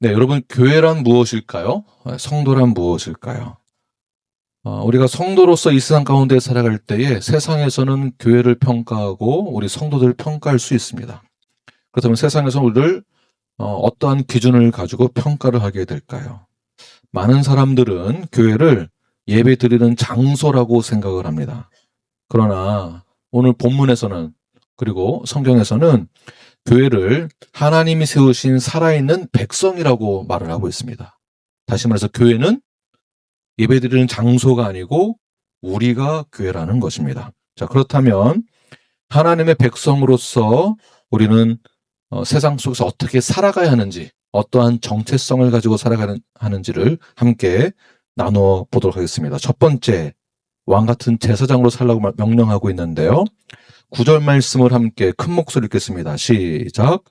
네, 여러분, 교회란 무엇일까요? 성도란 무엇일까요? 우리가 성도로서 이 세상 가운데 살아갈 때에 세상에서는 교회를 평가하고 우리 성도들을 평가할 수 있습니다. 그렇다면 세상에서 우리를 어떠한 기준을 가지고 평가를 하게 될까요? 많은 사람들은 교회를 예배 드리는 장소라고 생각을 합니다. 그러나 오늘 본문에서는, 그리고 성경에서는 교회를 하나님이 세우신 살아있는 백성이라고 말을 하고 있습니다. 다시 말해서 교회는 예배드리는 장소가 아니고 우리가 교회라는 것입니다. 자, 그렇다면 하나님의 백성으로서 우리는 세상 속에서 어떻게 살아가야 하는지, 어떠한 정체성을 가지고 살아가야 하는지를 함께 나누어 보도록 하겠습니다. 첫 번째, 왕 같은 제사장으로 살라고 명령하고 있는데요. 9절 말씀을 함께 큰 목소리로 읽겠습니다. 시작.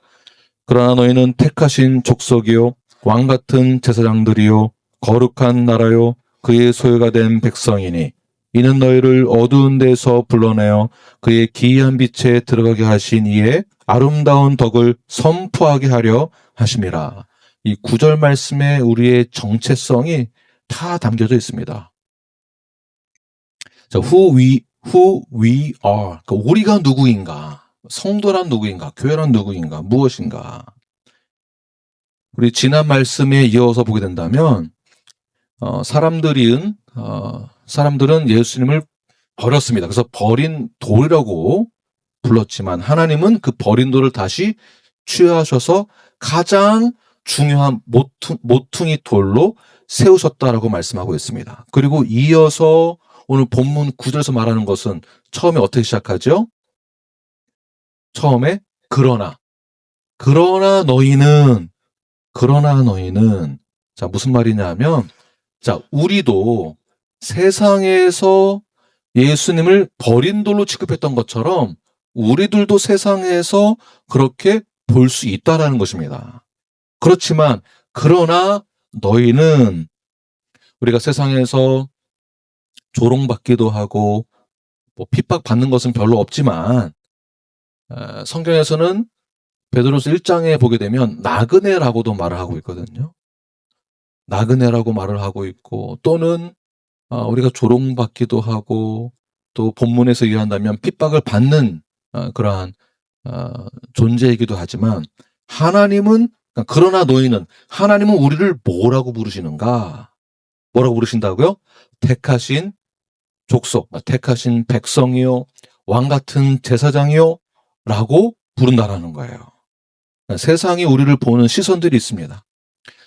그러나 너희는 택하신 족속이요 왕 같은 제사장들이요 거룩한 나라요 그의 소유가 된 백성이니 이는 너희를 어두운 데서 불러내어 그의 기이한 빛에 들어가게 하신 이의 아름다운 덕을 선포하게 하려 하심이라. 이 9절 말씀에 우리의 정체성이 다 담겨져 있습니다. 자, who we are. 그러니까 우리가 누구인가? 성도란 누구인가? 교회란 누구인가? 무엇인가? 우리 지난 말씀에 이어서 보게 된다면, 사람들은 예수님을 버렸습니다. 그래서 버린 돌이라고 불렀지만 하나님은 그 버린 돌을 다시 취하셔서 가장 중요한 모퉁이 돌로 세우셨다라고 말씀하고 있습니다. 그리고 이어서 오늘 본문 9절에서 말하는 것은 처음에 어떻게 시작하죠? 처음에 그러나 너희는 자, 무슨 말이냐면, 자, 우리도 세상에서 예수님을 버린 돌로 취급했던 것처럼 우리들도 세상에서 그렇게 볼 수 있다라는 것입니다. 그렇지만 그러나 너희는, 우리가 세상에서 조롱받기도 하고 핍박받는 것은 별로 없지만 성경에서는 베드로서 1장에 보게 되면 나그네라고도 말을 하고 있거든요. 나그네라고 말을 하고 있고, 또는 우리가 조롱받기도 하고, 또 본문에서 이해한다면 핍박을 받는 그러한 존재이기도 하지만 하나님은, 그러나 너희는, 하나님은 우리를 뭐라고 부르시는가? 뭐라고 부르신다고요? 택하신 족속, 택하신 백성이요 왕 같은 제사장이요 라고 부른다라는 거예요. 세상이 우리를 보는 시선들이 있습니다.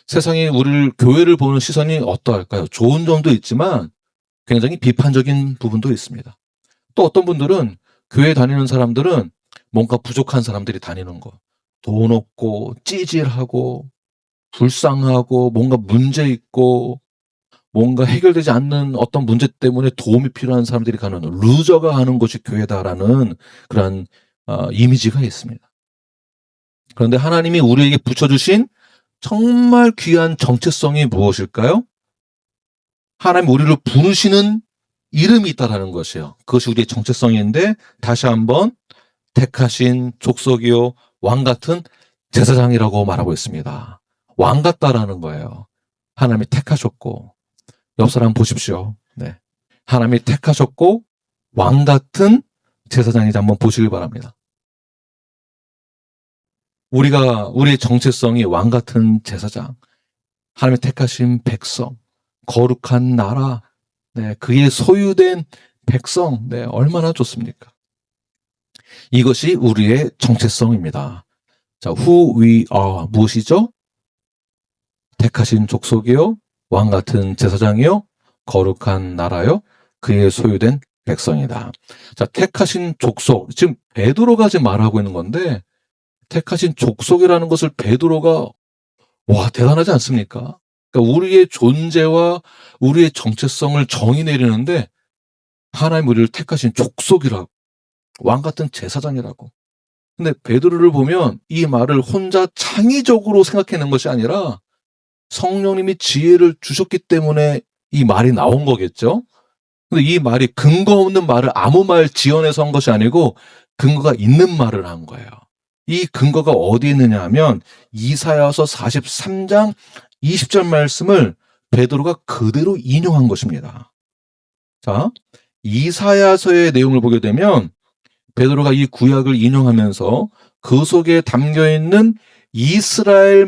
세상이 교회를 보는 시선이 어떠할까요? 좋은 점도 있지만 굉장히 비판적인 부분도 있습니다. 또 어떤 분들은 교회 다니는 사람들은 뭔가 부족한 사람들이 다니는 거, 돈 없고 찌질하고 불쌍하고 뭔가 문제 있고 뭔가 해결되지 않는 어떤 문제 때문에 도움이 필요한 사람들이 가는, 루저가 하는 곳이 교회다라는 그런 이미지가 있습니다. 그런데 하나님이 우리에게 붙여주신 정말 귀한 정체성이 무엇일까요? 하나님 우리를 부르시는 이름이 있다라는 것이에요. 그것이 우리의 정체성인데, 다시 한번 택하신 족속이요 왕 같은 제사장이라고 말하고 있습니다. 왕 같다라는 거예요. 하나님이 택하셨고, 옆 사람 보십시오. 네. 하나님이 택하셨고 왕 같은 제사장이자 한번 보시길 바랍니다. 우리의 정체성이 왕 같은 제사장, 하나님이 택하신 백성, 거룩한 나라, 네, 그의 소유된 백성, 네, 얼마나 좋습니까? 이것이 우리의 정체성입니다. 자, who we are, 무엇이죠? 택하신 족속이요 왕 같은 제사장이요 거룩한 나라요 그의 소유된 백성이다. 자, 택하신 족속, 지금 베드로가 지금 말하고 있는 건데, 택하신 족속이라는 것을 베드로가, 와, 대단하지 않습니까? 그러니까 우리의 존재와 우리의 정체성을 정의 내리는데 하나님 우리를 택하신 족속이라고, 왕 같은 제사장이라고. 근데 베드로를 보면 이 말을 혼자 창의적으로 생각해낸 것이 아니라 성령님이 지혜를 주셨기 때문에 이 말이 나온 거겠죠? 근데 이 말이 근거 없는 말을 아무 말 지어내서 한 것이 아니고 근거가 있는 말을 한 거예요. 이 근거가 어디 있느냐 하면 이사야서 43장 20절 말씀을 베드로가 그대로 인용한 것입니다. 자, 이사야서의 내용을 보게 되면 베드로가 이 구약을 인용하면서 그 속에 담겨 있는 이스라엘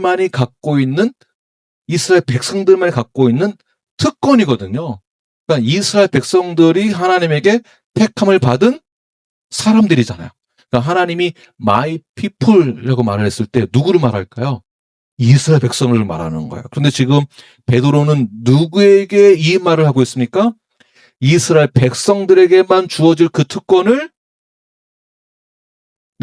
백성들만이 갖고 있는 특권이거든요. 그러니까 이스라엘 백성들이 하나님에게 택함을 받은 사람들이잖아요. 그러니까 하나님이 my people이라고 말을 했을 때 누구를 말할까요? 이스라엘 백성을 말하는 거예요. 그런데 지금 베드로는 누구에게 이 말을 하고 있습니까? 이스라엘 백성들에게만 주어질 그 특권을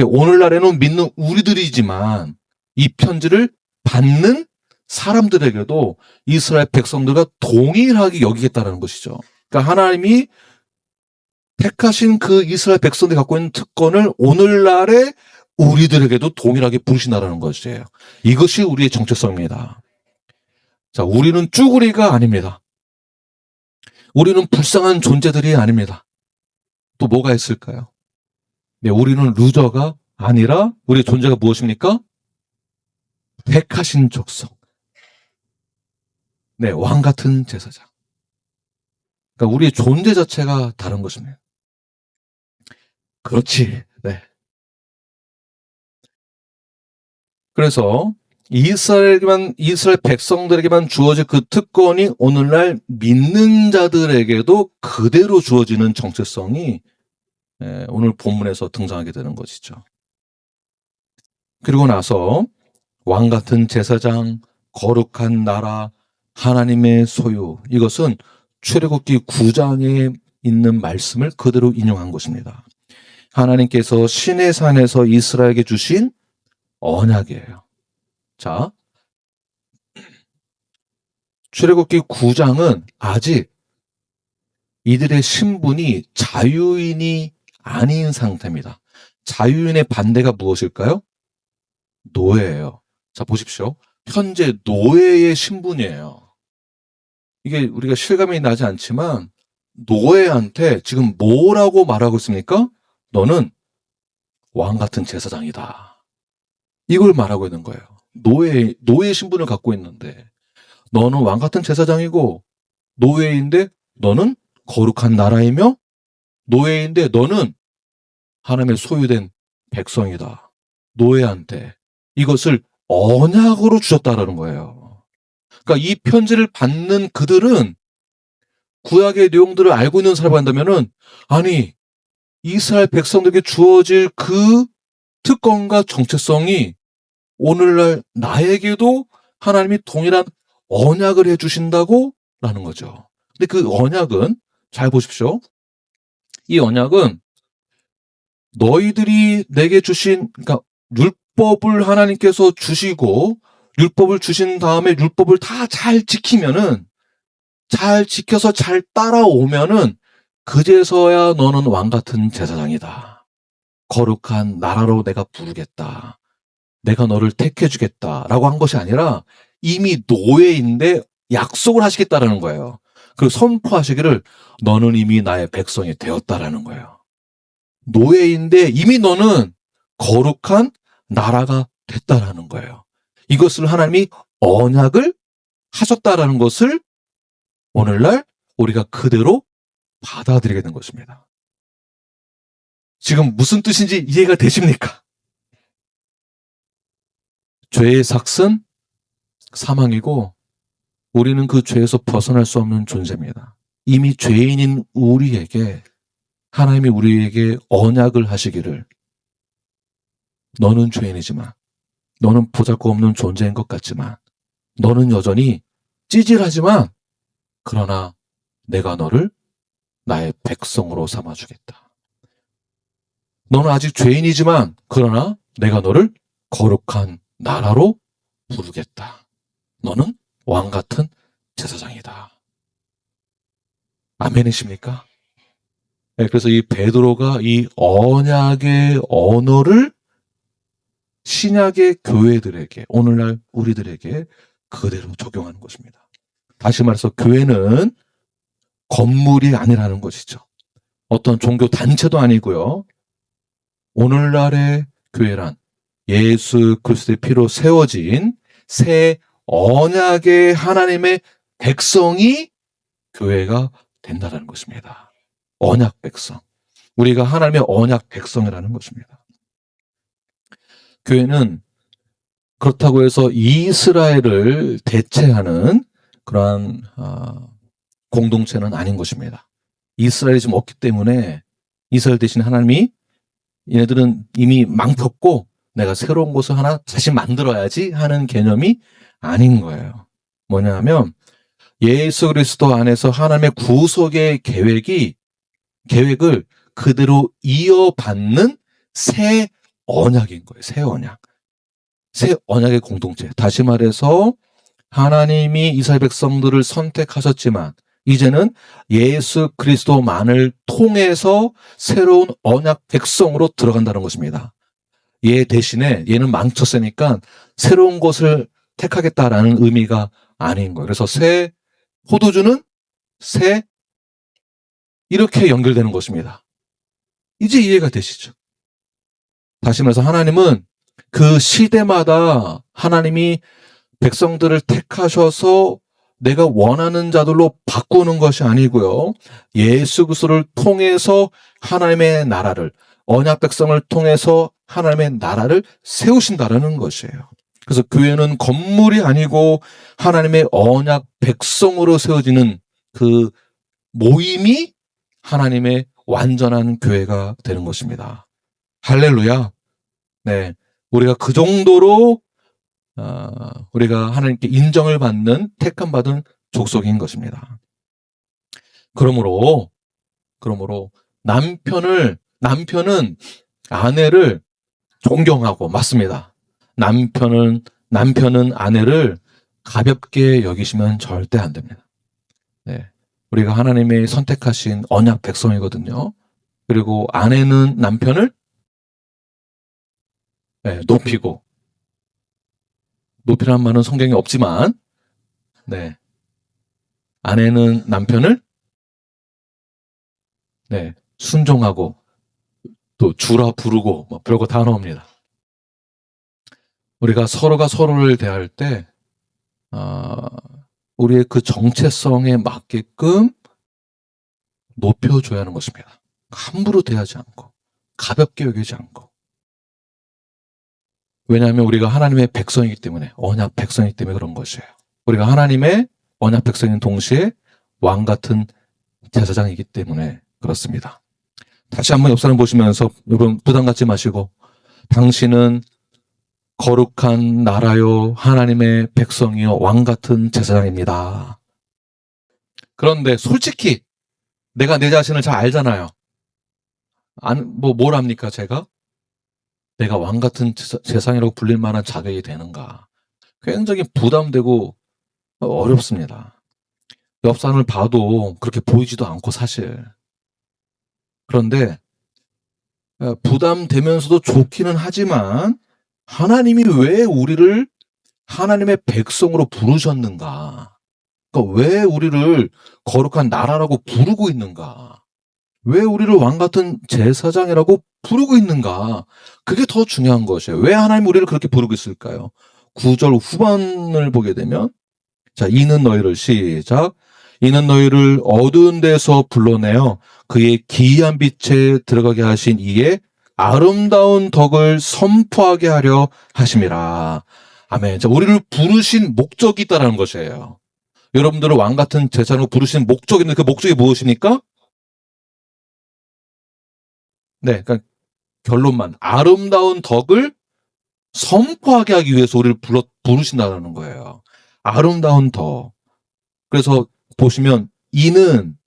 오늘날에는 믿는 우리들이지만 이 편지를 받는 사람들에게도 이스라엘 백성들과 동일하게 여기겠다는 것이죠. 그러니까 하나님이 택하신 그 이스라엘 백성들이 갖고 있는 특권을 오늘날의 우리들에게도 동일하게 부르신다는 것이에요. 이것이 우리의 정체성입니다. 자, 우리는 쭈구리가 아닙니다. 우리는 불쌍한 존재들이 아닙니다. 또 뭐가 있을까요? 네, 우리는 루저가 아니라 우리의 존재가 무엇입니까? 택하신 족속. 네, 왕 같은 제사장. 그러니까 우리의 존재 자체가 다른 것입니다. 그렇지. 네. 그래서 이스라엘 백성들에게만 주어질 그 특권이 오늘날 믿는 자들에게도 그대로 주어지는 정체성이 오늘 본문에서 등장하게 되는 것이죠. 그리고 나서 왕 같은 제사장, 거룩한 나라, 하나님의 소유, 이것은 출애굽기 9장에 있는 말씀을 그대로 인용한 것입니다. 하나님께서 시내 산에서 이스라엘에게 주신 언약이에요. 자, 출애굽기 9장은 아직 이들의 신분이 자유인이 아닌 상태입니다. 자유인의 반대가 무엇일까요? 노예예요. 자, 보십시오. 현재 노예의 신분이에요. 이게 우리가 실감이 나지 않지만 노예한테 지금 뭐라고 말하고 있습니까? 너는 왕 같은 제사장이다. 이걸 말하고 있는 거예요. 노예 신분을 갖고 있는데 너는 왕 같은 제사장이고 노예인데 너는 거룩한 나라이며 노예인데 너는 하나님의 소유된 백성이다. 노예한테 이것을 언약으로 주셨다라는 거예요. 그러니까 이 편지를 받는 그들은 구약의 내용들을 알고 있는 사람이 한다면은 아니 이스라엘 백성들에게 주어질 그 특권과 정체성이 오늘날 나에게도 하나님이 동일한 언약을 해주신다고 라는 거죠. 근데 그 언약은 잘 보십시오. 이 언약은 너희들이 내게 주신 그러니까 율법을 하나님께서 주시고 율법을 주신 다음에 율법을 다 잘 지키면은 잘 지켜서 잘 따라오면은 그제서야 너는 왕 같은 제사장이다. 거룩한 나라로 내가 부르겠다. 내가 너를 택해 주겠다라고 한 것이 아니라 이미 노예인데 약속을 하시겠다라는 거예요. 그리고 선포하시기를 너는 이미 나의 백성이 되었다라는 거예요. 노예인데 이미 너는 거룩한 나라가 됐다라는 거예요. 이것을 하나님이 언약을 하셨다라는 것을 오늘날 우리가 그대로 받아들이게 된 것입니다. 지금 무슨 뜻인지 이해가 되십니까? 죄의 삭은 사망이고 우리는 그 죄에서 벗어날 수 없는 존재입니다. 이미 죄인인 우리에게 하나님이 우리에게 언약을 하시기를 너는 죄인이지만 너는 보잘것없는 존재인 것 같지만 너는 여전히 찌질하지만 그러나 내가 너를 나의 백성으로 삼아주겠다. 너는 아직 죄인이지만 그러나 내가 너를 거룩한 나라로 부르겠다. 너는 왕 같은 제사장이다. 아멘이십니까? 네, 그래서 이 베드로가 이 언약의 언어를 신약의 교회들에게 오늘날 우리들에게 그대로 적용하는 것입니다. 다시 말해서 교회는 건물이 아니라는 것이죠. 어떤 종교 단체도 아니고요. 오늘날의 교회란 예수 그리스도의 피로 세워진 새 언약의 하나님의 백성이 교회가 된다는 것입니다. 언약 백성. 우리가 하나님의 언약 백성이라는 것입니다. 교회는 그렇다고 해서 이스라엘을 대체하는 그러한 공동체는 아닌 것입니다. 이스라엘이 지금 없기 때문에 이스라엘 대신 하나님이 얘네들은 이미 망쳤고 내가 새로운 곳을 하나 다시 만들어야지 하는 개념이 아닌 거예요. 뭐냐 하면 예수 그리스도 안에서 하나님의 구속의 계획을 그대로 이어받는 새 언약인 거예요. 새 언약. 새 언약의 공동체. 다시 말해서 하나님이 이스라엘 백성들을 선택하셨지만 이제는 예수 그리스도만을 통해서 새로운 언약 백성으로 들어간다는 것입니다. 얘 대신에 얘는 망쳤으니까 새로운 것을 택하겠다라는 의미가 아닌 거예요. 그래서 새 포도주는 새 이렇게 연결되는 것입니다. 이제 이해가 되시죠? 다시 말해서 하나님은 그 시대마다 하나님이 백성들을 택하셔서 내가 원하는 자들로 바꾸는 것이 아니고요. 예수 그리스도를 통해서 하나님의 나라를, 언약 백성을 통해서 하나님의 나라를 세우신다라는 것이에요. 그래서 교회는 건물이 아니고 하나님의 언약 백성으로 세워지는 그 모임이 하나님의 완전한 교회가 되는 것입니다. 할렐루야. 네. 우리가 그 정도로 우리가 하나님께 인정을 받는 택함받은 족속인 것입니다. 그러므로 남편은 아내를 존경하고 맞습니다. 남편은 아내를 가볍게 여기시면 절대 안 됩니다. 네. 우리가 하나님의 선택하신 언약 백성이거든요. 그리고 아내는 남편을 높이고, 높이라는 말은 성경에 없지만, 네. 아내는 남편을, 네. 순종하고, 또 주라 부르고, 뭐 별거 다 나옵니다. 우리가 서로가 서로를 대할 때, 우리의 그 정체성에 맞게끔 높여줘야 하는 것입니다. 함부로 대하지 않고, 가볍게 여기지 않고. 왜냐하면 우리가 하나님의 백성이기 때문에, 언약 백성이기 때문에 그런 것이에요. 우리가 하나님의 언약 백성인 동시에 왕 같은 제사장이기 때문에 그렇습니다. 다시 한번 옆 사람 보시면서 여러분 부담 갖지 마시고, 당신은 거룩한 나라요 하나님의 백성이요 왕 같은 제사장입니다. 그런데 솔직히 내가 내 자신을 잘 알잖아요. 뭘 합니까 제가? 내가 왕 같은 제사장이라고 불릴 만한 자격이 되는가? 굉장히 부담되고 어렵습니다. 옆 사람을 봐도 그렇게 보이지도 않고 사실. 그런데 부담되면서도 좋기는 하지만 하나님이 왜 우리를 하나님의 백성으로 부르셨는가? 그러니까 왜 우리를 거룩한 나라라고 부르고 있는가? 왜 우리를 왕 같은 제사장이라고 부르고 있는가? 그게 더 중요한 것이에요. 왜 하나님 우리를 그렇게 부르고 있을까요? 9절 후반을 보게 되면 자, 이는 너희를 시작. 이는 너희를 어두운 데서 불러내어 그의 기이한 빛에 들어가게 하신 이의 아름다운 덕을 선포하게 하려 하심이라. 아멘. 자, 우리를 부르신 목적이 있다는 것이에요. 여러분들을 왕 같은 제사장으로 부르신 목적이 있는데 그 목적이 무엇입니까? 네, 그러니까 결론만 아름다운 덕을 선포하게 하기 위해서 우리를 부르신다는 거예요. 아름다운 덕. 그래서 보시면 이는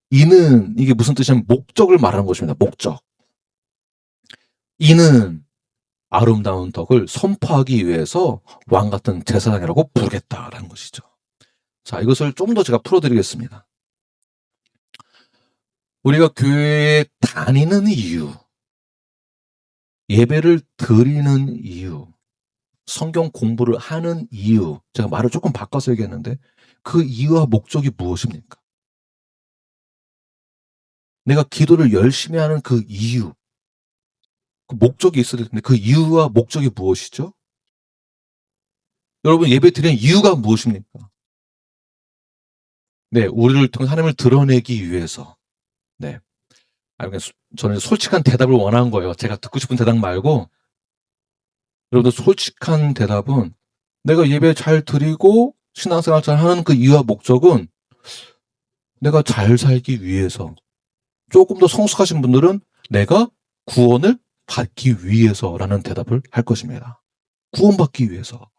이게 무슨 뜻이냐면 목적을 말하는 것입니다. 목적. 이는 아름다운 덕을 선포하기 위해서 왕 같은 제사장이라고 부르겠다라는 것이죠. 자, 이것을 좀 더 제가 풀어드리겠습니다. 우리가 교회에 다니는 이유, 예배를 드리는 이유, 성경 공부를 하는 이유, 제가 말을 조금 바꿔서 얘기했는데 그 이유와 목적이 무엇입니까? 내가 기도를 열심히 하는 그 이유, 그 목적이 있어야 되는데 그 이유와 목적이 무엇이죠? 여러분 예배 드리는 이유가 무엇입니까? 네, 우리를 통해 하나님을 드러내기 위해서. 네. 저는 솔직한 대답을 원하는 거예요. 제가 듣고 싶은 대답 말고 여러분들 솔직한 대답은 내가 예배 잘 드리고 신앙생활 잘 하는 그 이유와 목적은 내가 잘 살기 위해서. 조금 더 성숙하신 분들은 내가 구원을 받기 위해서라는 대답을 할 것입니다. 구원받기 위해서.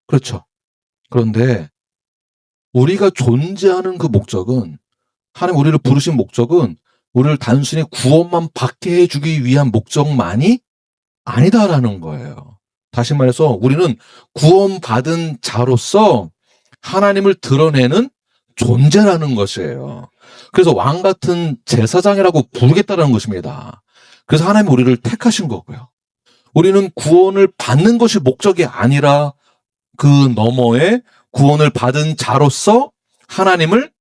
그렇죠. 그런데 우리가 존재하는 그 목적은 하나님 우리를 부르신 목적은 우리를 단순히 구원만 받게 해주기 위한 목적만이 아니다라는 거예요. 다시 말해서 우리는 구원받은 자로서 하나님을 드러내는 존재라는 것이에요. 그래서 왕 같은 제사장이라고 부르겠다는 것입니다. 그래서 하나님이 우리를 택하신 거고요. 우리는 구원을 받는 것이 목적이 아니라 그 너머에 구원을 받은 자로서 하나님을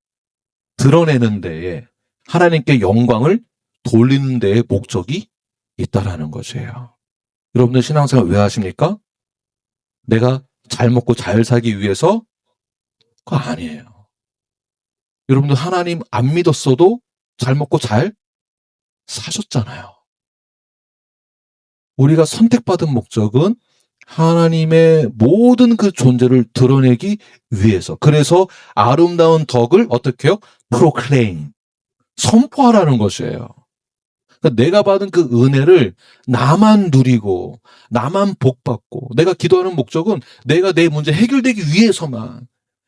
드러내는 데에 하나님께 영광을 돌리는 데에 목적이 있다라는 것이에요. 여러분들 신앙생활 왜 하십니까? 내가 잘 먹고 잘 살기 위해서? 그거 아니에요. 여러분들 하나님 안 믿었어도 잘 먹고 잘 사셨잖아요. 우리가 선택받은 목적은 하나님의 모든 그 존재를 드러내기 위해서. 그래서 아름다운 덕을 어떻게 해요? proclaim. 선포하라는 것이에요. 그러니까 내가 받은 그 은혜를 나만 누리고 나만 복받고 내가 기도하는 목적은 내가 내 문제 해결되기 위해서만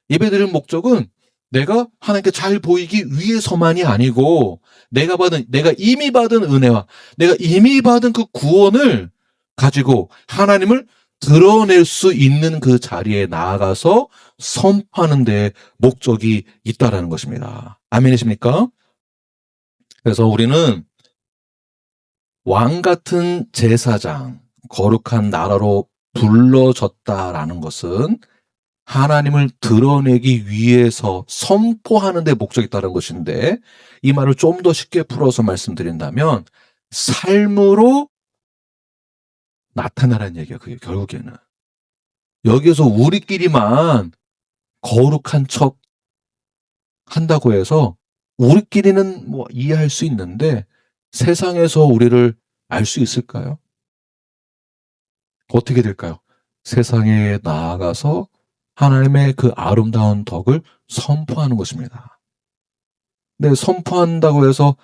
예배드리는 목적은 내가 하나님께 잘 보이기 위해서만이 아니고 내가 이미 받은 은혜와 내가 이미 받은 그 구원을 가지고 하나님을 드러낼 수 있는 그 자리에 나아가서 선포하는 데 목적이 있다라는 것입니다. 아멘이십니까? 그래서 우리는 왕 같은 제사장, 거룩한 나라로 불러졌다라는 것은 하나님을 드러내기 위해서 선포하는 데 목적이 있다는 것인데 이 말을 좀 더 쉽게 풀어서 말씀드린다면 삶으로 나타나라는 얘기야. 그게 결국에는. 여기에서 우리끼리만 거룩한 척 한다고 해서 우리끼리는 뭐 이해할 수 있는데 세상에서 우리를 알 수 있을까요? 어떻게 될까요? 세상에 나아가서 하나님의 그 아름다운 덕을 선포하는 것입니다. 네, 선포한다고 해서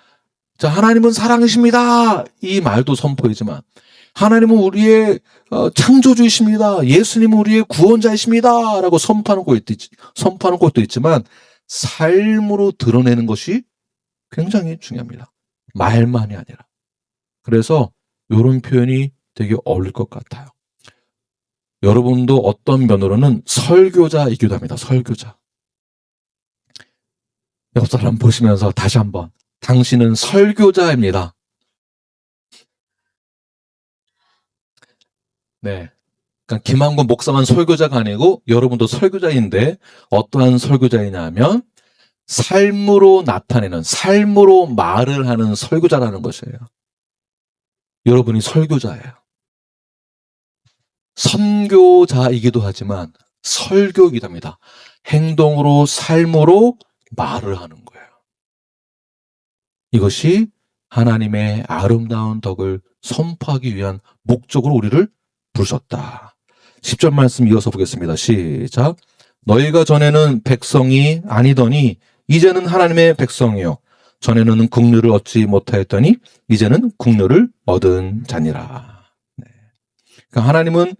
자, 하나님은 사랑이십니다. 이 말도 선포이지만 하나님은 우리의 창조주이십니다. 예수님은 우리의 구원자이십니다. 라고 선포하는 것도 있지만 삶으로 드러내는 것이 굉장히 중요합니다. 말만이 아니라. 그래서 이런 표현이 되게 어울릴 것 같아요. 여러분도 어떤 면으로는 설교자이기도 합니다. 설교자. 옆 사람 보시면서 다시 한번 당신은 설교자입니다. 네. 그러니까 김한권 목사만 설교자가 아니고 여러분도 설교자인데 어떠한 설교자이냐면 삶으로 나타내는 삶으로 말을 하는 설교자라는 것이에요. 여러분이 설교자예요. 선교자이기도 하지만 설교이기도 합니다. 행동으로 삶으로 말을 하는 거예요. 이것이 하나님의 아름다운 덕을 선포하기 위한 목적으로 우리를 부르셨다. 10절 말씀 이어서 보겠습니다. 시작. 너희가 전에는 백성이 아니더니 이제는 하나님의 백성이요 전에는 국류를 얻지 못하였더니 이제는 국류를 얻은 자니라. 네. 그러니까 하나님은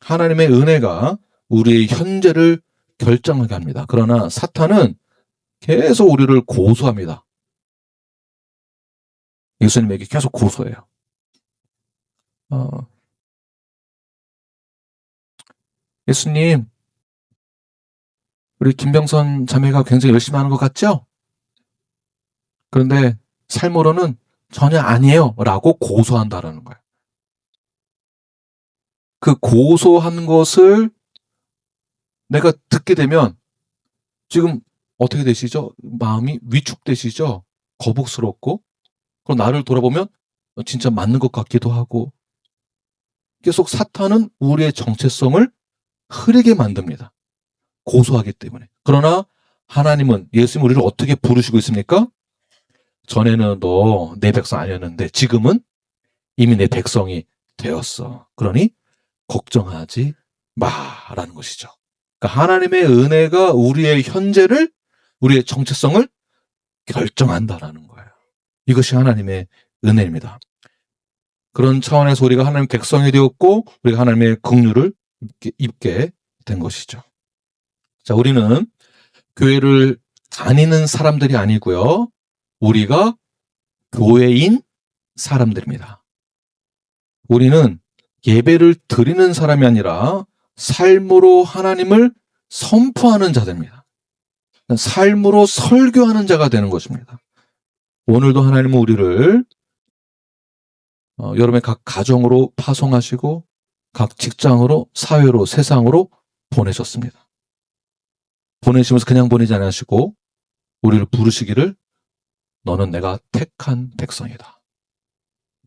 하나님의 은혜가 우리의 현재를 결정하게 합니다. 그러나 사탄은 계속 우리를 고소합니다. 예수님에게 계속 고소해요. 예수님, 우리 김병선 자매가 굉장히 열심히 하는 것 같죠? 그런데 삶으로는 전혀 아니에요. 라고 고소한다라는 거예요. 그 고소한 것을 내가 듣게 되면 지금 어떻게 되시죠? 마음이 위축되시죠? 거북스럽고. 그럼 나를 돌아보면 진짜 맞는 것 같기도 하고 계속 사탄은 우리의 정체성을 흐리게 만듭니다. 고소하기 때문에. 그러나 하나님은 예수님 우리를 어떻게 부르시고 있습니까? 전에는 너 내 백성 아니었는데 지금은 이미 내 백성이 되었어. 그러니 걱정하지 마라는 것이죠. 그러니까 하나님의 은혜가 우리의 현재를, 우리의 정체성을 결정한다라는 거예요. 이것이 하나님의 은혜입니다. 그런 차원에서 우리가 하나님의 백성이 되었고 우리가 하나님의 긍휼을 입게 된 것이죠. 자, 우리는 교회를 다니는 사람들이 아니고요. 우리가 교회인 사람들입니다. 우리는 예배를 드리는 사람이 아니라 삶으로 하나님을 선포하는 자들입니다. 삶으로 설교하는 자가 되는 것입니다. 오늘도 하나님은 우리를 여러분의 각 가정으로 파송하시고 각 직장으로, 사회로, 세상으로 보내셨습니다. 보내시면서 그냥 보내지 않으시고 우리를 부르시기를 너는 내가 택한 백성이다.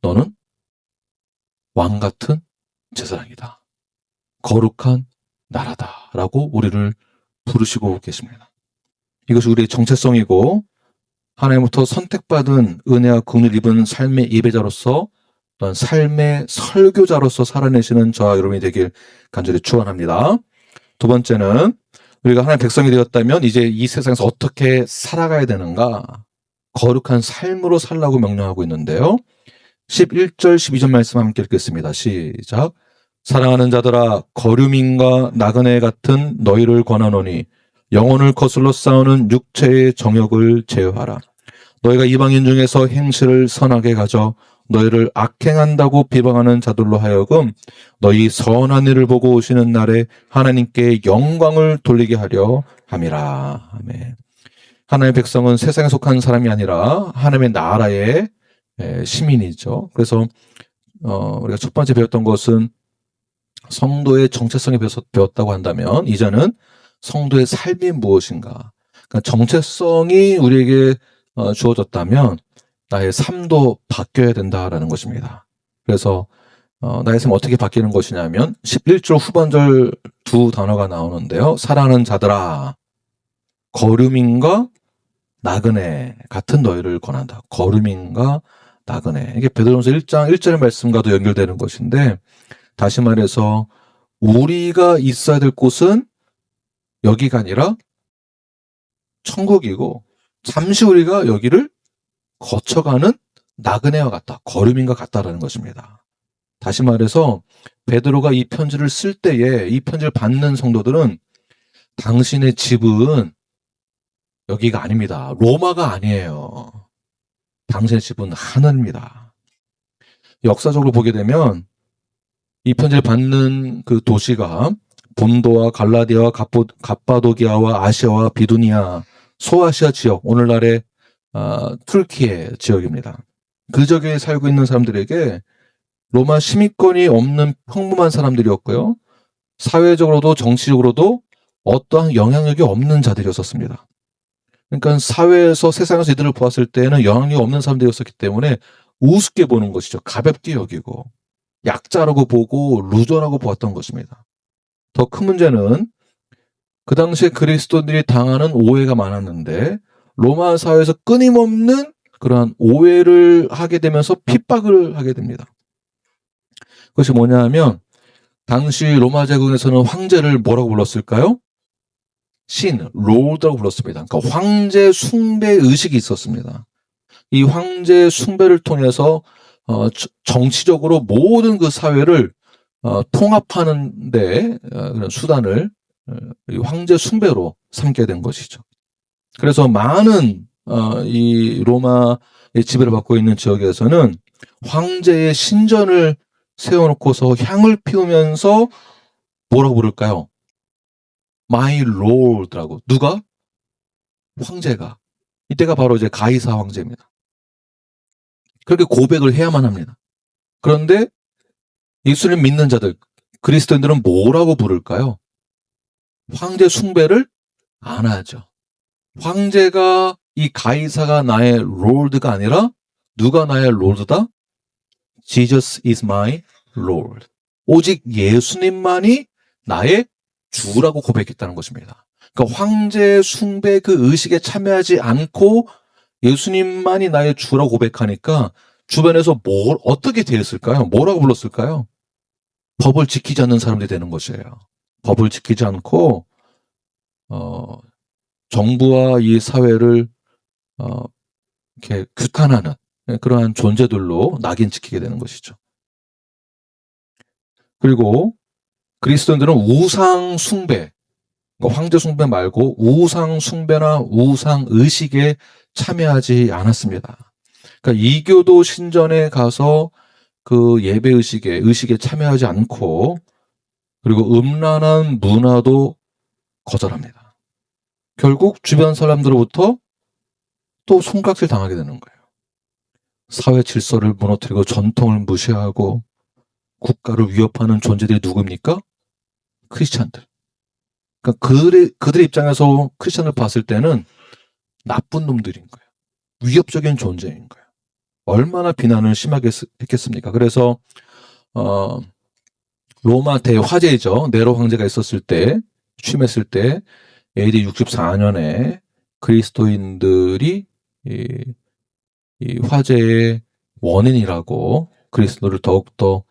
너는 왕 같은 제사장이다. 거룩한 나라다. 라고 우리를 부르시고 계십니다. 이것이 우리의 정체성이고 하나님부터 선택받은 은혜와 긍휼을 입은 삶의 예배자로서 또한 삶의 설교자로서 살아내시는 저와 여러분이 되길 간절히 축원합니다. 두 번째는 우리가 하나님의 백성이 되었다면 이제 이 세상에서 어떻게 살아가야 되는가? 거룩한 삶으로 살라고 명령하고 있는데요. 11절, 12절 말씀 함께 읽겠습니다. 시작. 사랑하는 자들아, 거류민과 나그네 같은 너희를 권하노니 영혼을 거슬러 싸우는 육체의 정욕을 제어하라. 너희가 이방인 중에서 행실을 선하게 가져 너희를 악행한다고 비방하는 자들로 하여금 너희 선한 일을 보고 오시는 날에 하나님께 영광을 돌리게 하려 함이라. 아멘. 하나님의 백성은 세상에 속한 사람이 아니라 하나님의 나라의 시민이죠. 그래서 우리가 첫 번째 배웠던 것은 성도의 정체성에 배웠다고 한다면 이제는 성도의 삶이 무엇인가. 그러니까 정체성이 우리에게 주어졌다면 나의 삶도 바뀌어야 된다라는 것입니다. 그래서 나의 삶 어떻게 바뀌는 것이냐면 11절 후반절 두 단어가 나오는데요. 사랑하는 자들아, 거류민과 나그네 같은 너희를 권한다. 거류민과 나그네. 이게 베드로전서 1장 1절의 말씀과도 연결되는 것인데 다시 말해서 우리가 있어야 될 곳은 여기가 아니라 천국이고 잠시 우리가 여기를 거쳐가는 나그네와 같다. 거류민과 같다라는 것입니다. 다시 말해서 베드로가 이 편지를 쓸 때에 이 편지를 받는 성도들은 당신의 집은 여기가 아닙니다. 로마가 아니에요. 당신의 집은 하늘입니다. 역사적으로 보게 되면 이 편지를 받는 그 도시가 본도와 갈라디아와 갑바도기아와 아시아와 비두니아, 소아시아 지역, 오늘날의 툴키의 지역입니다. 그 지역에 살고 있는 사람들에게 로마 시민권이 없는 평범한 사람들이었고요. 사회적으로도 정치적으로도 어떠한 영향력이 없는 자들이었습니다. 그러니까 사회에서 세상에서 이들을 보았을 때는 영향력이 없는 사람들이었기 때문에 우습게 보는 것이죠. 가볍게 여기고 약자라고 보고 루저라고 보았던 것입니다. 더 큰 문제는 그 당시에 그리스도인들이 당하는 오해가 많았는데 로마 사회에서 끊임없는 그러한 오해를 하게 되면서 핍박을 하게 됩니다. 그것이 뭐냐 하면 당시 로마 제국에서는 황제를 뭐라고 불렀을까요? 신, 롤드라고 불렀습니다. 그러니까 황제 숭배 의식이 있었습니다. 이 황제 숭배를 통해서 정치적으로 모든 그 사회를 통합하는 데 그런 수단을 황제 숭배로 삼게 된 것이죠. 그래서 많은 이 로마의 지배를 받고 있는 지역에서는 황제의 신전을 세워놓고서 향을 피우면서 뭐라고 부를까요? My Lord라고. 누가? 황제가. 이때가 바로 이제 가이사 황제입니다. 그렇게 고백을 해야만 합니다. 그런데 예수를 믿는 자들, 그리스도인들은 뭐라고 부를까요? 황제 숭배를 안 하죠. 황제가 이 가이사가 나의 롤드가 아니라 누가 나의 롤드다? Jesus is my Lord. 오직 예수님만이 나의 주라고 고백했다는 것입니다. 그러니까 황제 숭배 그 의식에 참여하지 않고 예수님만이 나의 주라고 고백하니까 주변에서 어떻게 대했을까요? 뭐라고 불렀을까요? 법을 지키지 않는 사람들이 되는 것이에요. 법을 지키지 않고 정부와 이 사회를 이렇게 규탄하는 그러한 존재들로 낙인 찍히게 되는 것이죠. 그리고 그리스도인들은 우상 숭배, 황제 숭배 말고 우상 숭배나 우상 의식에 참여하지 않았습니다. 그러니까 이교도 신전에 가서 그 예배 의식에 참여하지 않고 그리고 음란한 문화도 거절합니다. 결국 주변 사람들로부터 또 손깍질 당하게 되는 거예요. 사회 질서를 무너뜨리고 전통을 무시하고 국가를 위협하는 존재들이 누굽니까? 크리스찬들. 그러니까 그들의 입장에서 크리스찬을 봤을 때는 나쁜 놈들인 거예요. 위협적인 존재인 거예요. 얼마나 비난을 심하게 했겠습니까? 그래서 로마 대화재죠. 네로 황제가 있었을 때, 취임했을 때 AD 64년에 그리스도인들이 이 화재의 원인이라고 그리스도를 더욱더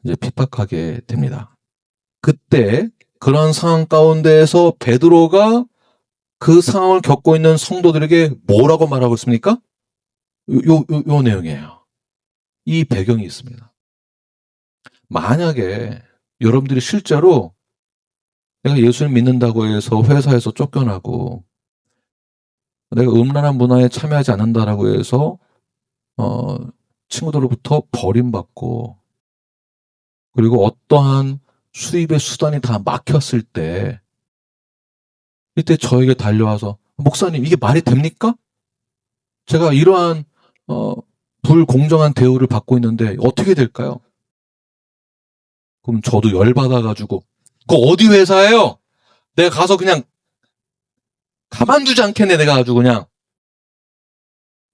이제 핍박하게 됩니다. 그때 그런 상황 가운데에서 베드로가 그 상황을 겪고 있는 성도들에게 뭐라고 말하고 있습니까? 요 내용이에요. 이 배경이 있습니다. 만약에 여러분들이 실제로 내가 예수를 믿는다고 해서 회사에서 쫓겨나고 내가 음란한 문화에 참여하지 않는다라고 해서 친구들로부터 버림받고 그리고 어떠한 수입의 수단이 다 막혔을 때 이때 저에게 달려와서 목사님 이게 말이 됩니까? 제가 이러한 불공정한 대우를 받고 있는데 어떻게 될까요? 그럼 저도 열받아가지고 그거 어디 회사예요? 내가 가서 그냥 가만두지 않겠네 내가 아주 그냥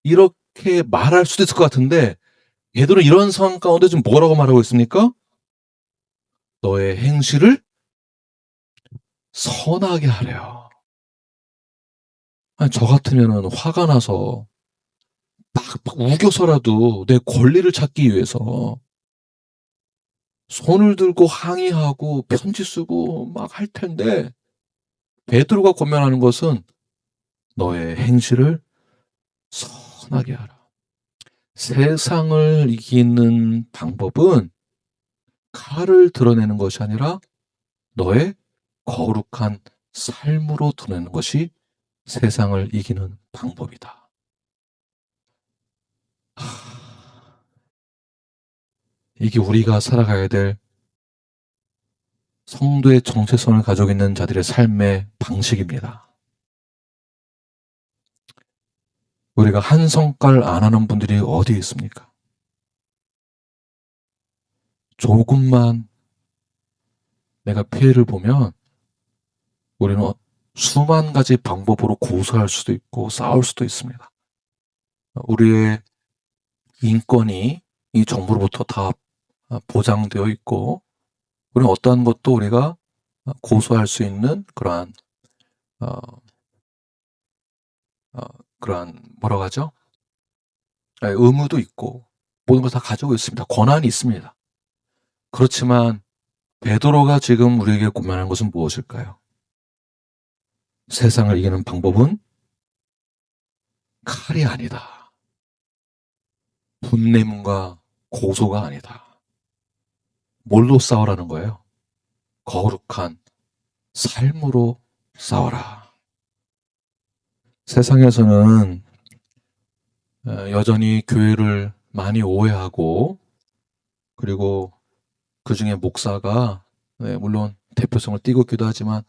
이렇게 말할 수도 있을 것 같은데 얘들은 이런 상황 가운데 지금 뭐라고 말하고 있습니까? 너의 행실을 선하게 하래요. 아니, 저 같으면은 화가 나서 막 우겨서라도 내 권리를 찾기 위해서 손을 들고 항의하고 편지 쓰고 막 할 텐데 베드로가 권면하는 것은 너의 행실을 선하게 하라. 세상을 이기는 방법은 칼을 드러내는 것이 아니라 너의 거룩한 삶으로 드러내는 것이 세상을 이기는 방법이다. 이게 우리가 살아가야 될 성도의 정체성을 가지고 있는 자들의 삶의 방식입니다. 우리가 한 성깔 안 하는 분들이 어디 있습니까? 조금만 내가 피해를 보면 우리는 수만 가지 방법으로 고소할 수도 있고 싸울 수도 있습니다. 우리의 인권이 이 정부로부터 다 보장되어 있고 우리는 어떠한 것도 우리가 고소할 수 있는 그러한 그러한 뭐라고 하죠? 의무도 있고 모든 걸 다 가지고 있습니다. 권한이 있습니다. 그렇지만 베드로가 지금 우리에게 고면하는 것은 무엇일까요? 세상을 이기는 방법은 칼이 아니다. 분냄과 고소가 아니다. 뭘로 싸우라는 거예요? 거룩한 삶으로 싸워라. 세상에서는 여전히 교회를 많이 오해하고 그리고 그 중에 목사가 물론 대표성을 띠고 있기도 하지만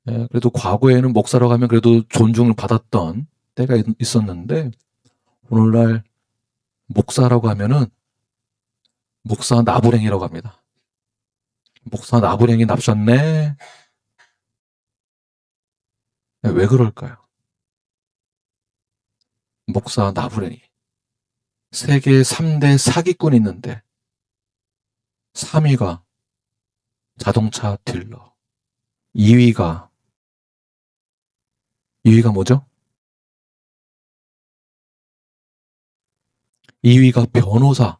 그래도 과거에는 목사라고 하면 그래도 존중을 받았던 때가 있었는데 오늘날 목사라고 하면은 목사 나부랭이라고 합니다. 목사 나부랭이 납셨네. 왜 그럴까요? 목사 나부랭이. 세계 3대 사기꾼이 있는데 3위가 자동차 딜러, 2위가 뭐죠? 2위가 변호사,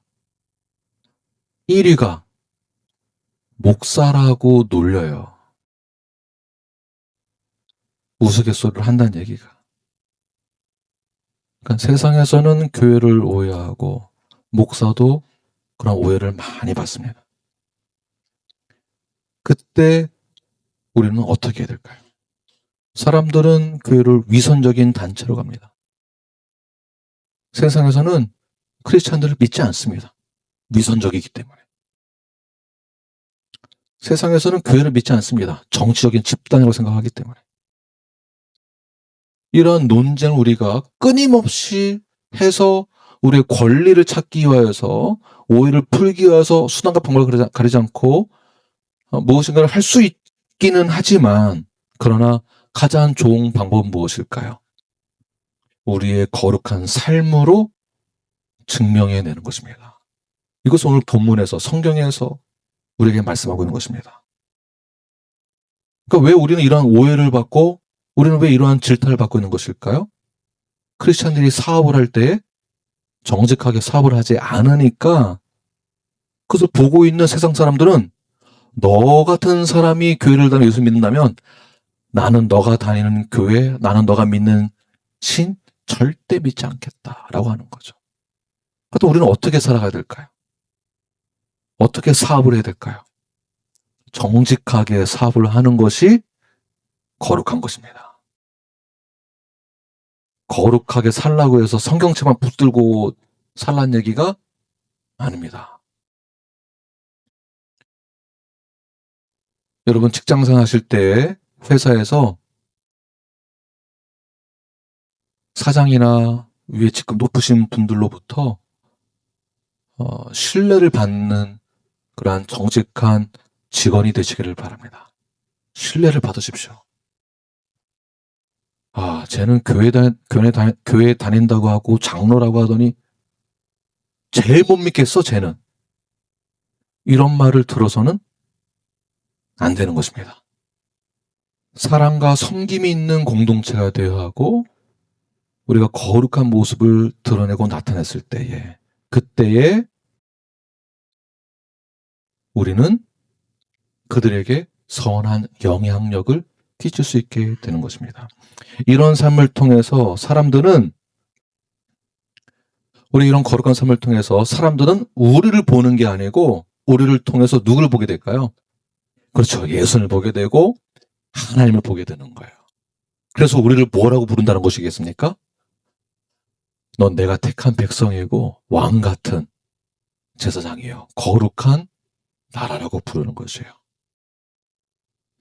1위가 목사라고 놀려요. 우스갯소리를 한다는 얘기가. 그러니까 세상에서는 교회를 오해하고 목사도 그런 오해를 많이 받습니다. 그때 우리는 어떻게 해야 될까요? 사람들은 교회를 위선적인 단체로 갑니다. 세상에서는 크리스찬들을 믿지 않습니다. 위선적이기 때문에. 세상에서는 교회를 믿지 않습니다. 정치적인 집단이라고 생각하기 때문에. 이러한 논쟁을 우리가 끊임없이 해서 우리의 권리를 찾기 위하여서 오해를 풀기 위해서 수단과 방법을 가리지 않고 무엇인가를 할 수 있기는 하지만 그러나 가장 좋은 방법은 무엇일까요? 우리의 거룩한 삶으로 증명해내는 것입니다. 이것은 오늘 본문에서 성경에서 우리에게 말씀하고 있는 것입니다. 그러니까 왜 우리는 이러한 오해를 받고 우리는 왜 이러한 질타를 받고 있는 것일까요? 크리스찬들이 사업을 할 때 정직하게 사업을 하지 않으니까 그것을 보고 있는 세상 사람들은 너 같은 사람이 교회를 다니고 예수 믿는다면 나는 너가 다니는 교회, 나는 너가 믿는 신 절대 믿지 않겠다라고 하는 거죠. 그래도 우리는 어떻게 살아가야 될까요? 어떻게 사업을 해야 될까요? 정직하게 사업을 하는 것이 거룩한 것입니다. 거룩하게 살라고 해서 성경책만 붙들고 살란 얘기가 아닙니다. 여러분 직장생활 하실 때 회사에서 사장이나 위에 직급 높으신 분들로부터 신뢰를 받는 그러한 정직한 직원이 되시기를 바랍니다. 신뢰를 받으십시오. 쟤는 교회 다닌다고 하고 장로라고 하더니 제일 못 믿겠어, 쟤는. 이런 말을 들어서는 안 되는 것입니다. 사랑과 섬김이 있는 공동체가 되어야 하고 우리가 거룩한 모습을 드러내고 나타냈을 때에 그때에 우리는 그들에게 선한 영향력을 끼칠 수 있게 되는 것입니다. 이런 삶을 통해서 우리 이런 거룩한 삶을 통해서 사람들은 우리를 보는 게 아니고 우리를 통해서 누구를 보게 될까요? 그렇죠. 예수를 보게 되고 하나님을 보게 되는 거예요. 그래서 우리를 뭐라고 부른다는 것이겠습니까? 넌 내가 택한 백성이고 왕 같은 제사장이요. 거룩한 나라라고 부르는 것이에요.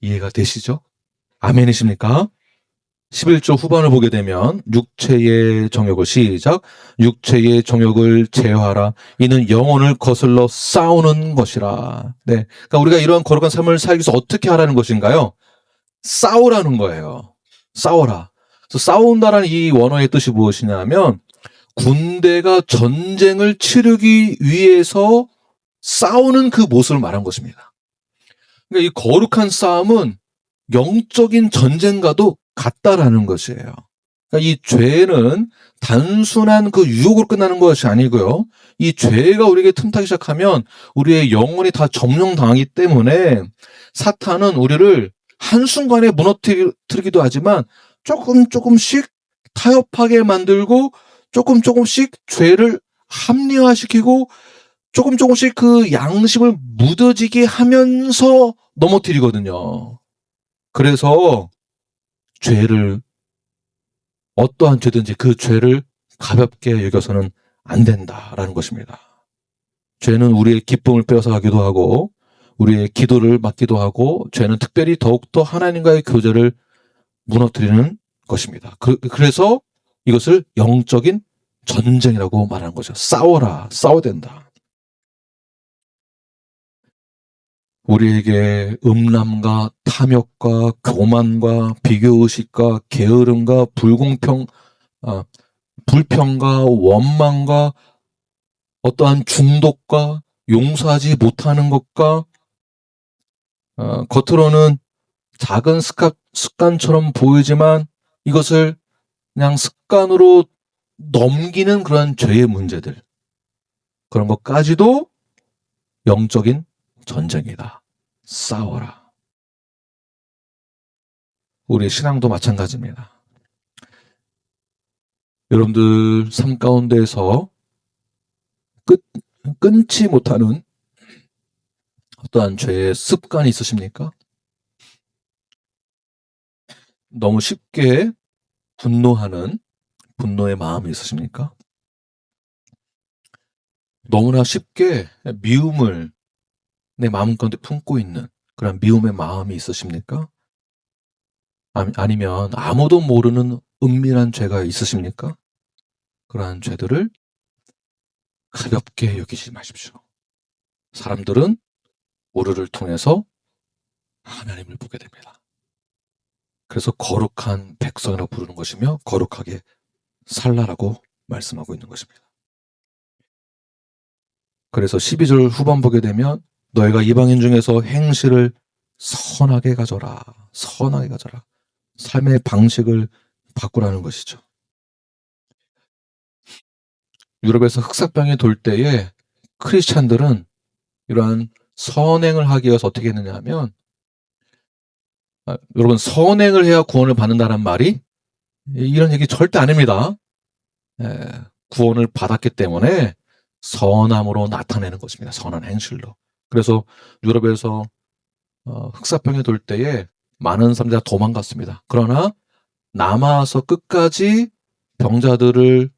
이해가 되시죠? 아멘이십니까? 11조 후반을 보게 되면 육체의 정욕을 시작. 육체의 정욕을 제어하라. 이는 영혼을 거슬러 싸우는 것이라. 네. 그러니까 우리가 이러한 거룩한 삶을 살기 위해서 어떻게 하라는 것인가요? 싸우라는 거예요. 싸워라. 그래서 싸운다라는 이 원어의 뜻이 무엇이냐면 군대가 전쟁을 치르기 위해서 싸우는 그 모습을 말한 것입니다. 그러니까 이 거룩한 싸움은 영적인 전쟁과도 같다라는 것이에요. 그러니까 이 죄는 단순한 그 유혹으로 끝나는 것이 아니고요. 이 죄가 우리에게 틈타기 시작하면 우리의 영혼이 다 점령당하기 때문에 사탄은 우리를 한순간에 무너뜨리기도 하지만 조금씩 타협하게 만들고 조금씩 죄를 합리화시키고 조금씩 그 양심을 무뎌지게 하면서 넘어뜨리거든요. 그래서 죄를 어떠한 죄든지 그 죄를 가볍게 여겨서는 안 된다라는 것입니다. 죄는 우리의 기쁨을 빼앗아가기도 하고 우리의 기도를 막기도 하고 죄는 특별히 더욱더 하나님과의 교제를 무너뜨리는 것입니다. 그래서 이것을 영적인 전쟁이라고 말하는 거죠. 싸워라. 싸워야 된다. 우리에게 음란과 탐욕과 교만과 비교의식과 게으름과 불평과 원망과 어떠한 중독과 용서하지 못하는 것과 겉으로는 작은 습관처럼 보이지만 이것을 그냥 습관으로 넘기는 그런 죄의 문제들, 그런 것까지도 영적인 전쟁이다. 싸워라. 우리 신앙도 마찬가지입니다. 여러분들 삶 가운데에서 끊지 못하는 어떠한 죄의 습관이 있으십니까? 너무 쉽게 분노하는 분노의 마음이 있으십니까? 너무나 쉽게 미움을 내 마음 가운데 품고 있는 그런 미움의 마음이 있으십니까? 아니면 아무도 모르는 은밀한 죄가 있으십니까? 그러한 죄들을 가볍게 여기지 마십시오. 사람들은 우리를 통해서 하나님을 보게 됩니다. 그래서 거룩한 백성이라고 부르는 것이며 거룩하게 살라라고 말씀하고 있는 것입니다. 그래서 12절 후반 보게 되면 너희가 이방인 중에서 행실을 선하게 가져라. 선하게 가져라. 삶의 방식을 바꾸라는 것이죠. 유럽에서 흑사병이 돌 때에 크리스찬들은 이러한 선행을 하기 위해서 어떻게 했느냐 하면 여러분 선행을 해야 구원을 받는다는 말이 이런 얘기 절대 아닙니다. 구원을 받았기 때문에 선함으로 나타내는 것입니다. 선한 행실로. 그래서 유럽에서 흑사병이 돌 때에 많은 사람들이 도망갔습니다. 그러나 남아서 끝까지 병자들을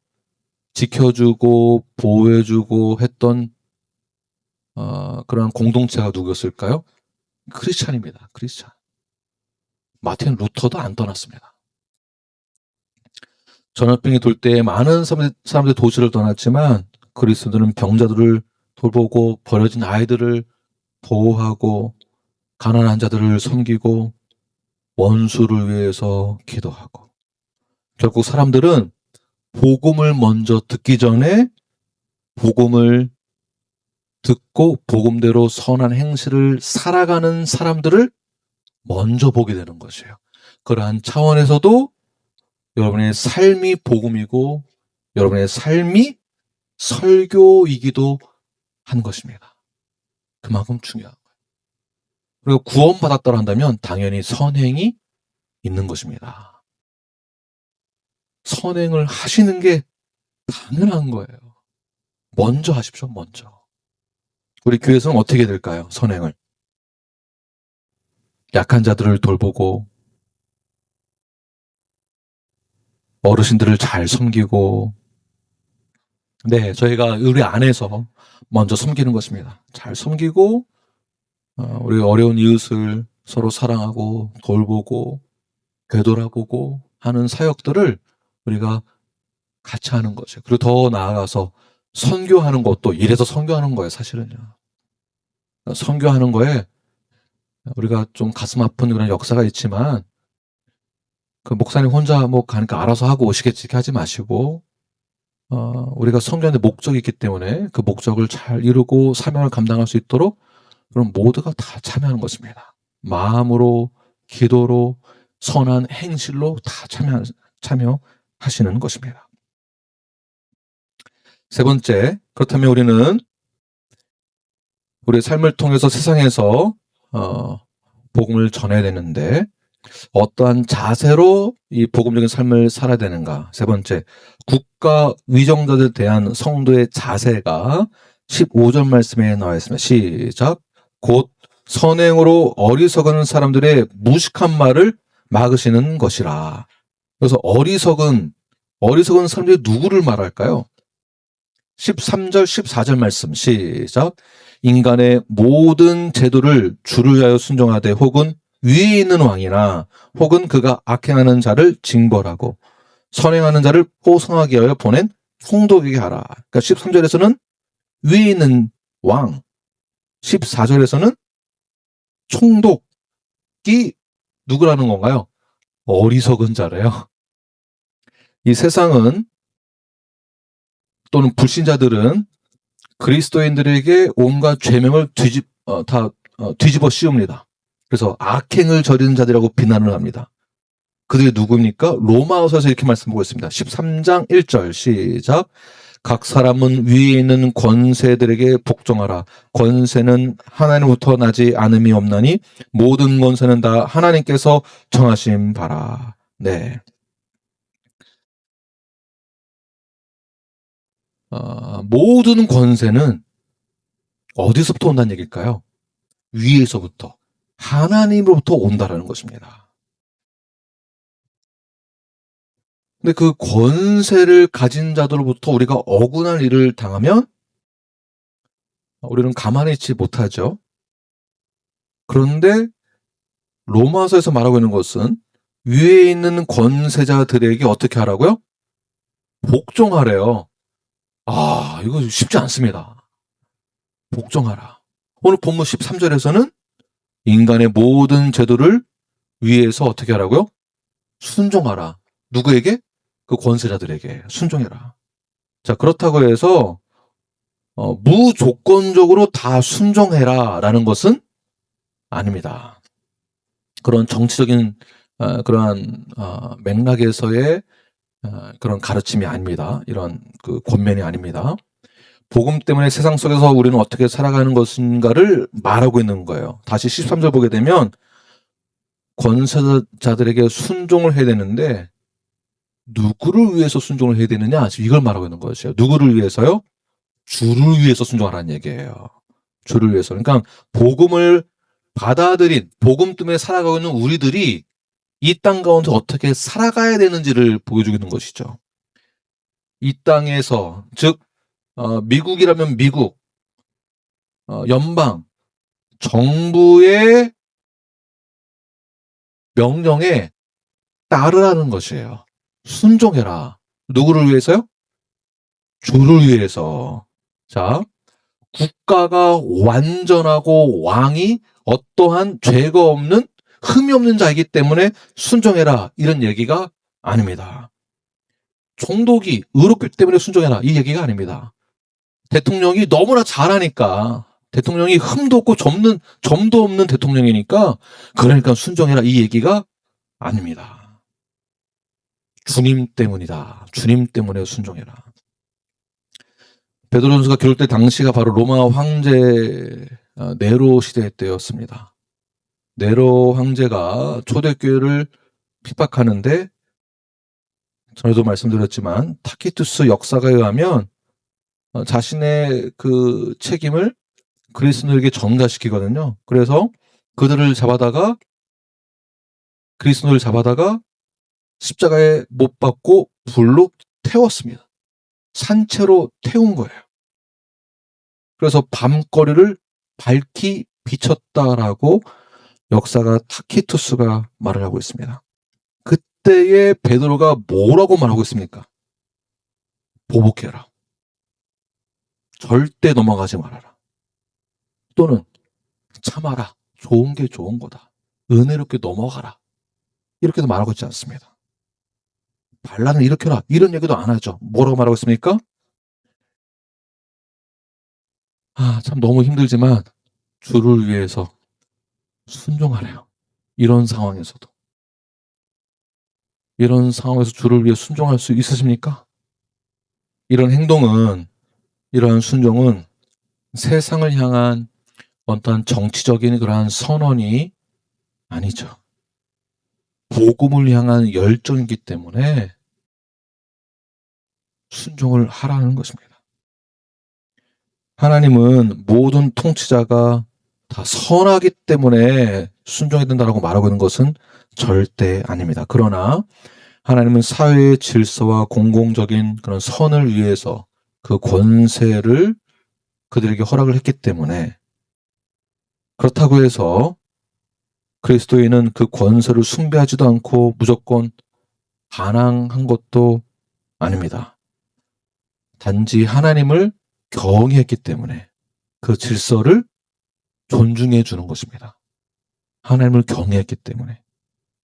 지켜주고 보호해주고 했던 그런 공동체가 누구였을까요? 크리스찬입니다. 크리스찬. 마틴 루터도 안 떠났습니다. 전염병이 돌 때 많은 사람들이 도시를 떠났지만 그리스도는 병자들을 돌보고 버려진 아이들을 보호하고 가난한 자들을 섬기고 원수를 위해서 기도하고 결국 사람들은 복음을 먼저 듣기 전에 복음을 듣고 복음대로 선한 행실을 살아가는 사람들을 먼저 보게 되는 것이에요. 그러한 차원에서도 여러분의 삶이 복음이고 여러분의 삶이 설교이기도 한 것입니다. 그만큼 중요한 거예요. 그리고 구원받았다고 한다면 당연히 선행이 있는 것입니다. 선행을 하시는 게 당연한 거예요. 먼저 하십시오. 먼저. 우리 교회에서는 어떻게 될까요? 선행을. 약한 자들을 돌보고 어르신들을 잘 섬기고 네, 저희가 우리 안에서 먼저 섬기는 것입니다. 잘 섬기고 우리 어려운 이웃을 서로 사랑하고 돌보고 되돌아보고 하는 사역들을 우리가 같이 하는 거죠. 그리고 더 나아가서 선교하는 것도 이래서 선교하는 거예요, 사실은요. 선교하는 거에 우리가 좀 가슴 아픈 그런 역사가 있지만 그 목사님 혼자 뭐 가니까 알아서 하고 오시겠지 이렇게 하지 마시고 우리가 선교하는 목적이 있기 때문에 그 목적을 잘 이루고 사명을 감당할 수 있도록 그럼 모두가 다 참여하는 것입니다. 마음으로 기도로 선한 행실로 다 참여하시는 것입니다. 세 번째, 그렇다면 우리는 우리의 삶을 통해서 세상에서 복음을 전해야 되는데 어떠한 자세로 이 복음적인 삶을 살아야 되는가? 세 번째, 국가 위정자들에 대한 성도의 자세가 15절 말씀에 나와 있습니다. 시작. 곧 선행으로 어리석은 사람들의 무식한 말을 막으시는 것이라. 그래서 어리석은 사람들이 누구를 말할까요? 13절, 14절 말씀 시작. 인간의 모든 제도를 주를 위하여 순종하되 혹은 위에 있는 왕이나 혹은 그가 악행하는 자를 징벌하고 선행하는 자를 포성하게 하여 보낸 총독에게 하라. 그러니까 13절에서는 위에 있는 왕, 14절에서는 총독이 누구라는 건가요? 어리석은 자래요. 이 세상은 또는 불신자들은 그리스도인들에게 온갖 죄명을 뒤집어 씌웁니다. 그래서 악행을 저지른 자들이라고 비난을 합니다. 그들이 누굽니까? 로마서에서 이렇게 말씀하고 있습니다. 13장 1절 시작. 각 사람은 위에 있는 권세들에게 복종하라. 권세는 하나님부터 나지 않음이 없나니 모든 권세는 다 하나님께서 정하신 바라. 네. 모든 권세는 어디서부터 온다는 얘기일까요? 위에서부터. 하나님으로부터 온다라는 것입니다. 근데 그 권세를 가진 자들로부터 우리가 억울한 일을 당하면 우리는 가만히 있지 못하죠. 그런데 로마서에서 말하고 있는 것은 위에 있는 권세자들에게 어떻게 하라고요? 복종하래요. 이거 쉽지 않습니다. 복종하라. 오늘 본문 13절에서는 인간의 모든 제도를 위에서 어떻게 하라고요? 순종하라. 누구에게? 그 권세자들에게 순종해라. 자, 그렇다고 해서 무조건적으로 다 순종해라 라는 것은 아닙니다. 그런 정치적인 그러한 맥락에서의 그런 가르침이 아닙니다. 이런 그 권면이 아닙니다. 복음 때문에 세상 속에서 우리는 어떻게 살아가는 것인가를 말하고 있는 거예요. 다시 13절 보게 되면 권세자들에게 순종을 해야 되는데 누구를 위해서 순종을 해야 되느냐? 이걸 말하고 있는 것이에요. 누구를 위해서요? 주를 위해서 순종하라는 얘기예요. 주를 위해서. 그러니까 복음을 받아들인 복음 때문에 살아가고 있는 우리들이 이 땅 가운데 어떻게 살아가야 되는지를 보여주고 있는 것이죠. 이 땅에서 즉 미국이라면 미국 연방 정부의 명령에 따르라는 것이에요. 순종해라. 누구를 위해서요? 주를 위해서. 자, 국가가 완전하고 왕이 어떠한 죄가 없는 흠이 없는 자이기 때문에 순종해라. 이런 얘기가 아닙니다. 총독이 의롭기 때문에 순종해라. 이 얘기가 아닙니다. 대통령이 너무나 잘하니까 대통령이 흠도 없고 점도 없는 대통령이니까 그러니까 순종해라. 이 얘기가 아닙니다. 주님 때문이다. 주님 때문에 순종해라. 베드로전서가 기록될 당시가 바로 로마 황제 네로 시대 때였습니다. 네로 황제가 초대교회를 핍박하는데 전에도 말씀드렸지만 타키투스 역사가에 의하면 자신의 그 책임을 그리스도인에게 전가시키거든요. 그래서 그들을 잡아다가 그리스도인을 잡아다가 십자가에 못 박고 불로 태웠습니다. 산채로 태운 거예요. 그래서 밤거리를 밝히 비쳤다라고 역사가 타키투스가 말을 하고 있습니다. 그때의 베드로가 뭐라고 말하고 있습니까? 보복해라. 절대 넘어가지 말아라. 또는 참아라. 좋은 게 좋은 거다. 은혜롭게 넘어가라. 이렇게도 말하고 있지 않습니다. 반란을 일으켜라. 이런 얘기도 안 하죠. 뭐라고 말하고 있습니까? 참 너무 힘들지만 주를 위해서 순종하래요. 이런 상황에서도. 이런 상황에서 주를 위해 순종할 수 있으십니까? 이런 행동은, 이러한 순종은 세상을 향한 어떠한 정치적인 그러한 선언이 아니죠. 복음을 향한 열정이기 때문에 순종을 하라는 것입니다. 하나님은 모든 통치자가 다 선하기 때문에 순종해야 된다고 말하고 있는 것은 절대 아닙니다. 그러나 하나님은 사회의 질서와 공공적인 그런 선을 위해서 그 권세를 그들에게 허락을 했기 때문에 그렇다고 해서 그리스도인은 그 권세를 숭배하지도 않고 무조건 반항한 것도 아닙니다. 단지 하나님을 경외했기 때문에 그 질서를 존중해 주는 것입니다. 하나님을 경외했기 때문에.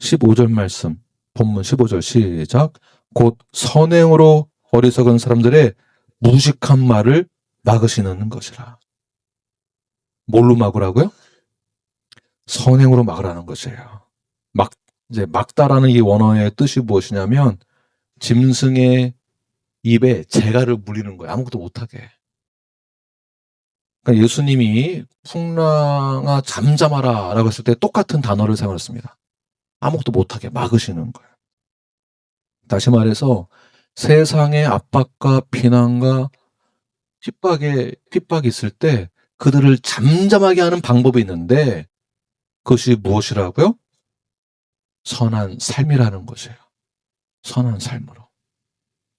15절 말씀, 본문 15절 시작. 곧 선행으로 어리석은 사람들의 무식한 말을 막으시는 것이라. 뭘로 막으라고요? 선행으로 막으라는 것이에요. 이제 막다라는 이 원어의 뜻이 무엇이냐면 짐승의 입에 재갈을 물리는 거예요. 아무것도 못하게. 그러니까 예수님이 풍랑아 잠잠하라 라고 했을 때 똑같은 단어를 사용했습니다. 아무것도 못하게 막으시는 거예요. 다시 말해서 세상의 압박과 비난과 핍박이 있을 때 그들을 잠잠하게 하는 방법이 있는데 그것이 무엇이라고요? 선한 삶이라는 것이에요. 선한 삶으로.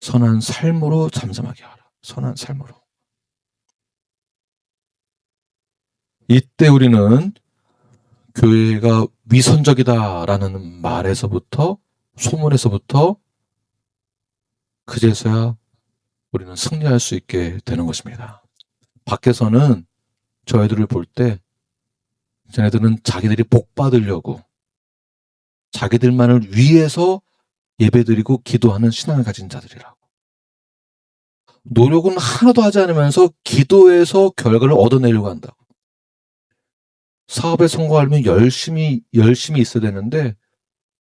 선한 삶으로 잠잠하게 하라. 선한 삶으로. 이때 우리는 교회가 위선적이다라는 말에서부터 소문에서부터 그제서야 우리는 승리할 수 있게 되는 것입니다. 밖에서는 저희들을 볼 때 쟤네들은 자기들이 복 받으려고 자기들만을 위해서 예배드리고 기도하는 신앙을 가진 자들이라고. 노력은 하나도 하지 않으면서 기도해서 결과를 얻어내려고 한다고. 사업에 성공하려면 열심히 있어야 되는데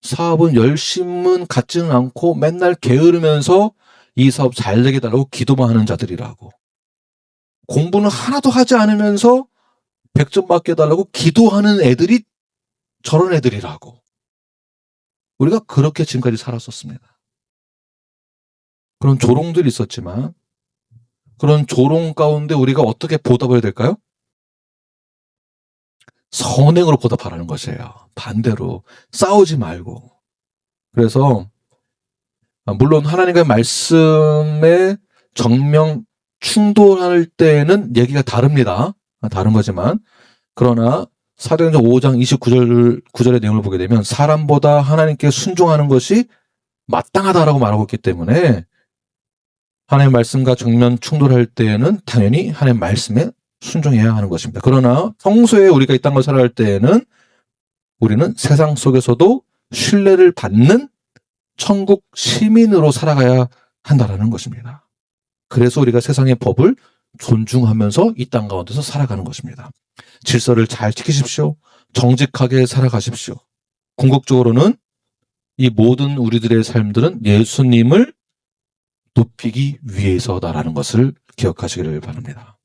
사업은 열심은 갖지는 않고 맨날 게으르면서 이 사업 잘 되게 달라고 기도만 하는 자들이라고. 공부는 하나도 하지 않으면서 100점 맞게 해달라고 기도하는 애들이 저런 애들이라고. 우리가 그렇게 지금까지 살았었습니다. 그런 조롱들이 있었지만 그런 조롱 가운데 우리가 어떻게 보답해야 될까요? 선행으로 보답하라는 것이에요. 반대로 싸우지 말고. 그래서 물론 하나님의 말씀에 정명 충돌할 때는 얘기가 다릅니다. 다른 거지만 그러나 사도행전 5장 29절의 내용을 보게 되면 사람보다 하나님께 순종하는 것이 마땅하다라고 말하고 있기 때문에 하나님의 말씀과 정면 충돌할 때에는 당연히 하나님의 말씀에 순종해야 하는 것입니다. 그러나 평소에 우리가 이 땅을 살아갈 때에는 우리는 세상 속에서도 신뢰를 받는 천국 시민으로 살아가야 한다라는 것입니다. 그래서 우리가 세상의 법을 존중하면서 이 땅 가운데서 살아가는 것입니다. 질서를 잘 지키십시오. 정직하게 살아가십시오. 궁극적으로는 이 모든 우리들의 삶들은 예수님을 높이기 위해서다라는 것을 기억하시기를 바랍니다.